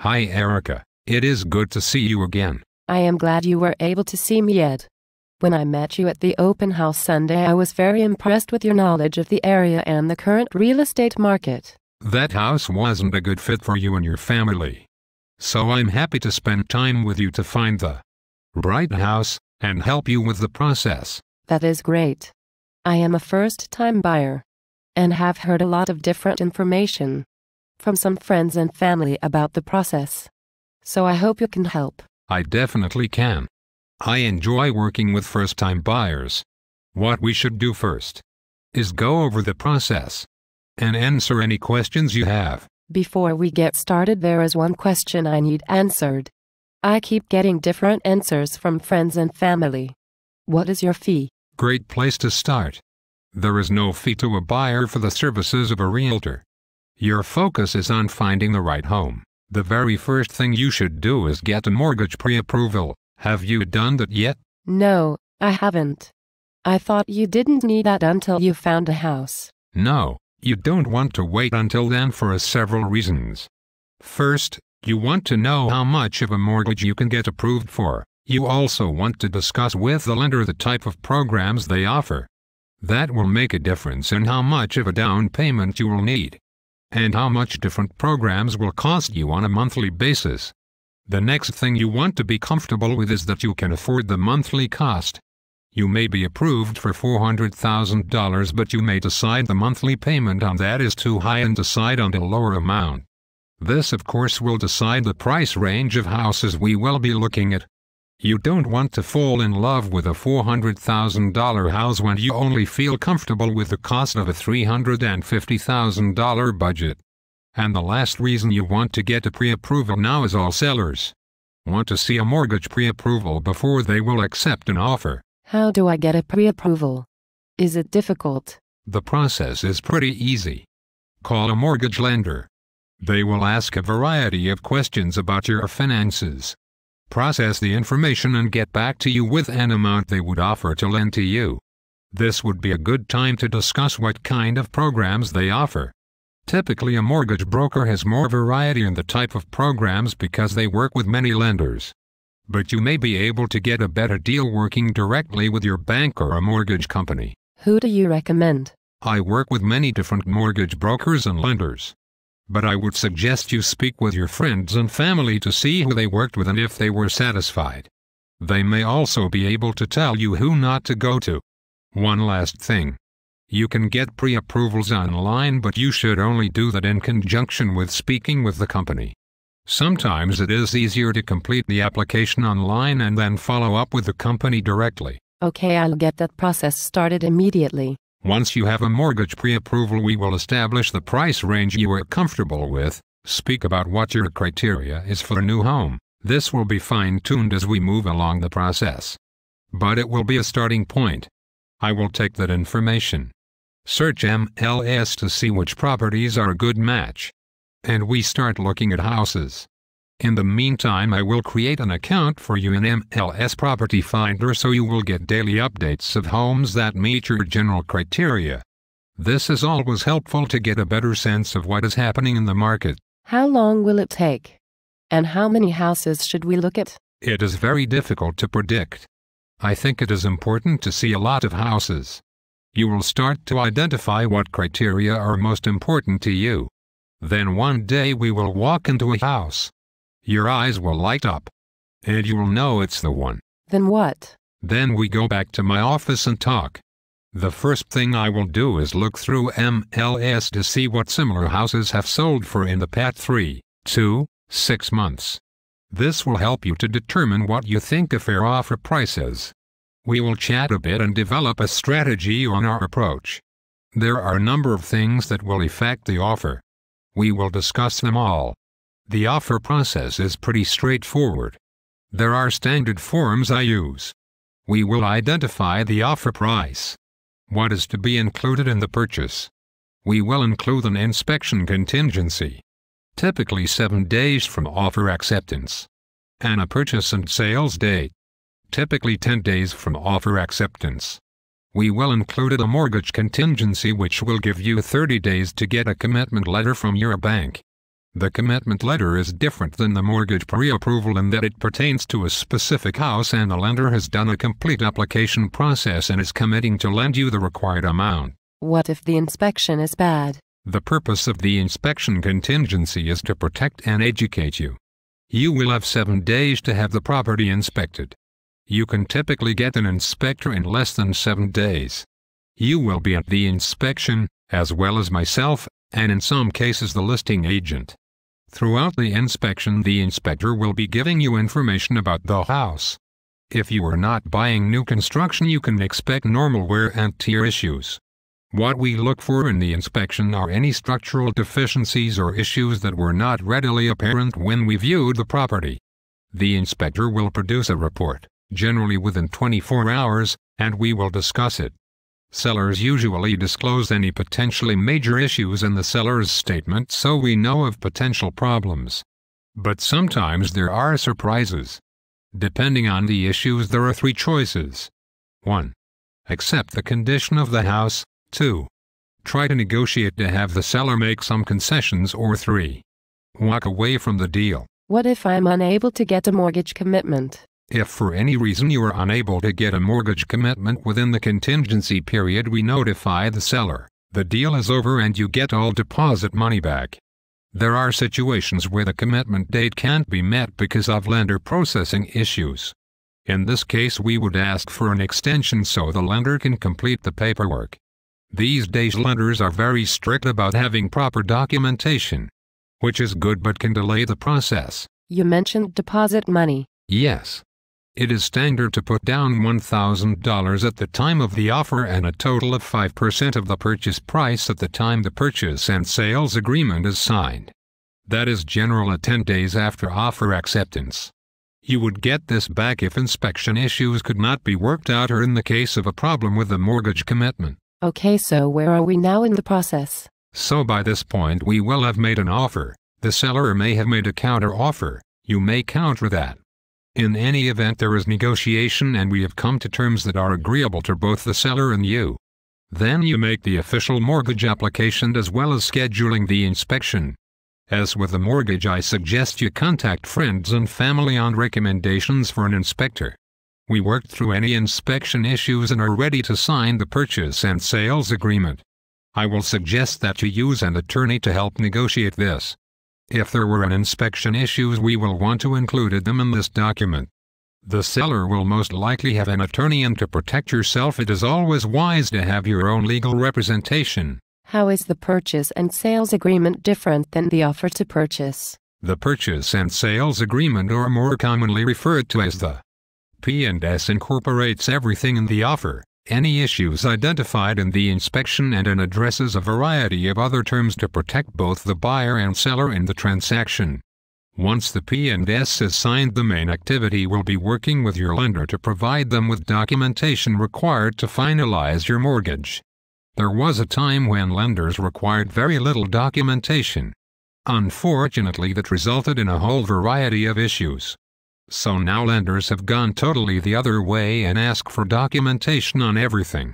Hi Erica, it is good to see you again. I am glad you were able to see me, Ed. When I met you at the open house Sunday, I was very impressed with your knowledge of the area and the current real estate market. That house wasn't a good fit for you and your family. So I'm happy to spend time with you to find the right house and help you with the process. That is great. I am a first-time buyer and have heard a lot of different information from some friends and family about the process. So I hope you can help. I definitely can. I enjoy working with first-time buyers. What we should do first is go over the process and answer any questions you have. Before we get started, there is one question I need answered. I keep getting different answers from friends and family. What is your fee? Great place to start. There is no fee to a buyer for the services of a realtor. Your focus is on finding the right home. The very first thing you should do is get a mortgage pre-approval. Have you done that yet? No, I haven't. I thought you didn't need that until you found a house. No, you don't want to wait until then for several reasons. First, you want to know how much of a mortgage you can get approved for. You also want to discuss with the lender the type of programs they offer. That will make a difference in how much of a down payment you will need, and how much different programs will cost you on a monthly basis. The next thing you want to be comfortable with is that you can afford the monthly cost. You may be approved for $400,000, but you may decide the monthly payment on that is too high and decide on a lower amount. This of course will decide the price range of houses we will be looking at. You don't want to fall in love with a $400,000 house when you only feel comfortable with the cost of a $350,000 budget. And the last reason you want to get a pre-approval now is all sellers want to see a mortgage pre-approval before they will accept an offer. How do I get a pre-approval? Is it difficult? The process is pretty easy. Call a mortgage lender. They will ask a variety of questions about your finances, process the information and get back to you with an amount they would offer to lend to you. This would be a good time to discuss what kind of programs they offer. Typically, a mortgage broker has more variety in the type of programs because they work with many lenders. But you may be able to get a better deal working directly with your bank or a mortgage company. Who do you recommend? I work with many different mortgage brokers and lenders. But I would suggest you speak with your friends and family to see who they worked with and if they were satisfied. They may also be able to tell you who not to go to. One last thing. You can get pre-approvals online, but you should only do that in conjunction with speaking with the company. Sometimes it is easier to complete the application online and then follow up with the company directly. Okay, I'll get that process started immediately. Once you have a mortgage pre-approval, we will establish the price range you are comfortable with, speak about what your criteria is for a new home. This will be fine-tuned as we move along the process. But it will be a starting point. I will take that information, search MLS to see which properties are a good match, and we start looking at houses. In the meantime, I will create an account for you in MLS Property Finder so you will get daily updates of homes that meet your general criteria. This is always helpful to get a better sense of what is happening in the market. How long will it take? And how many houses should we look at? It is very difficult to predict. I think it is important to see a lot of houses. You will start to identify what criteria are most important to you. Then one day we will walk into a house. Your eyes will light up, and you will know it's the one. Then what? Then we go back to my office and talk. The first thing I will do is look through MLS to see what similar houses have sold for in the past 3 to 6 months. This will help you to determine what you think a fair offer price is. We will chat a bit and develop a strategy on our approach. There are a number of things that will affect the offer. We will discuss them all. The offer process is pretty straightforward. There are standard forms I use. We will identify the offer price. What is to be included in the purchase? We will include an inspection contingency, typically 7 days from offer acceptance, and a purchase and sales date, typically 10 days from offer acceptance. We will include a mortgage contingency which will give you 30 days to get a commitment letter from your bank. The commitment letter is different than the mortgage pre-approval in that it pertains to a specific house and the lender has done a complete application process and is committing to lend you the required amount. What if the inspection is bad? The purpose of the inspection contingency is to protect and educate you. You will have 7 days to have the property inspected. You can typically get an inspector in less than 7 days. You will be at the inspection, as well as myself, and in some cases the listing agent. Throughout the inspection, the inspector will be giving you information about the house. If you are not buying new construction, you can expect normal wear and tear issues. What we look for in the inspection are any structural deficiencies or issues that were not readily apparent when we viewed the property. The inspector will produce a report, generally within 24 hours, and we will discuss it. Sellers usually disclose any potentially major issues in the seller's statement so we know of potential problems. But sometimes there are surprises. Depending on the issues, there are 3 choices. 1. Accept the condition of the house. 2. Try to negotiate to have the seller make some concessions. Or 3. Walk away from the deal. What if I'm unable to get a mortgage commitment? If for any reason you are unable to get a mortgage commitment within the contingency period, we notify the seller. The deal is over and you get all deposit money back. There are situations where the commitment date can't be met because of lender processing issues. In this case, we would ask for an extension so the lender can complete the paperwork. These days lenders are very strict about having proper documentation, which is good but can delay the process. You mentioned deposit money. Yes. It is standard to put down $1,000 at the time of the offer and a total of 5% of the purchase price at the time the purchase and sales agreement is signed. That is generally 10 days after offer acceptance. You would get this back if inspection issues could not be worked out or in the case of a problem with the mortgage commitment. Okay, so where are we now in the process? So by this point we will have made an offer. The seller may have made a counter offer. You may counter that. In any event, there is negotiation and we have come to terms that are agreeable to both the seller and you. Then you make the official mortgage application as well as scheduling the inspection. As with the mortgage, I suggest you contact friends and family on recommendations for an inspector. We worked through any inspection issues and are ready to sign the purchase and sales agreement. I will suggest that you use an attorney to help negotiate this. If there were an inspection issues, we will want to include them in this document. The seller will most likely have an attorney, and to protect yourself it is always wise to have your own legal representation. How is the purchase and sales agreement different than the offer to purchase? The purchase and sales agreement are more commonly referred to as the P&S, incorporates everything in the offer, any issues identified in the inspection, and addresses a variety of other terms to protect both the buyer and seller in the transaction. Once the P&S is signed, the main activity will be working with your lender to provide them with documentation required to finalize your mortgage. There was a time when lenders required very little documentation. Unfortunately, that resulted in a whole variety of issues. So now lenders have gone totally the other way and ask for documentation on everything.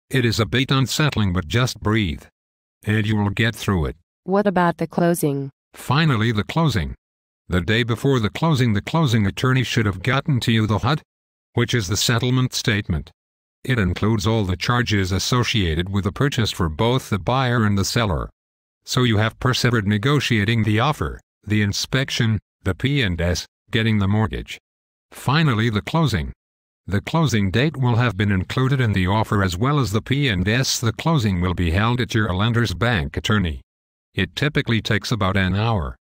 It is a bit unsettling, but just breathe, and you will get through it. What about the closing? Finally, the closing. The day before the closing attorney should have gotten to you the HUD, which is the settlement statement. It includes all the charges associated with the purchase for both the buyer and the seller. So you have persevered negotiating the offer, the inspection, the P&S, getting the mortgage. Finally, the closing. The closing date will have been included in the offer as well as the P&S. The closing will be held at your lender's bank attorney. It typically takes about an hour.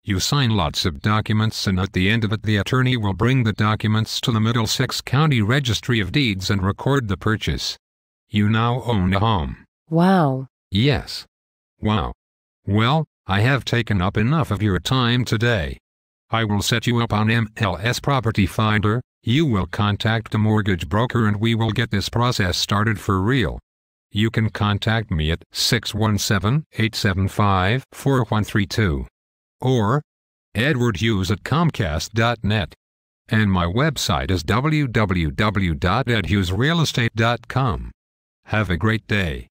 You sign lots of documents, and at the end of it the attorney will bring the documents to the Middlesex County Registry of Deeds and record the purchase. You now own a home. Wow. Yes. Wow. Well, I have taken up enough of your time today. I will set you up on MLS Property Finder. You will contact a mortgage broker and we will get this process started for real. You can contact me at 617-875-4132 or edwardhughes@comcast.net. And my website is www.edhughesrealestate.com. Have a great day.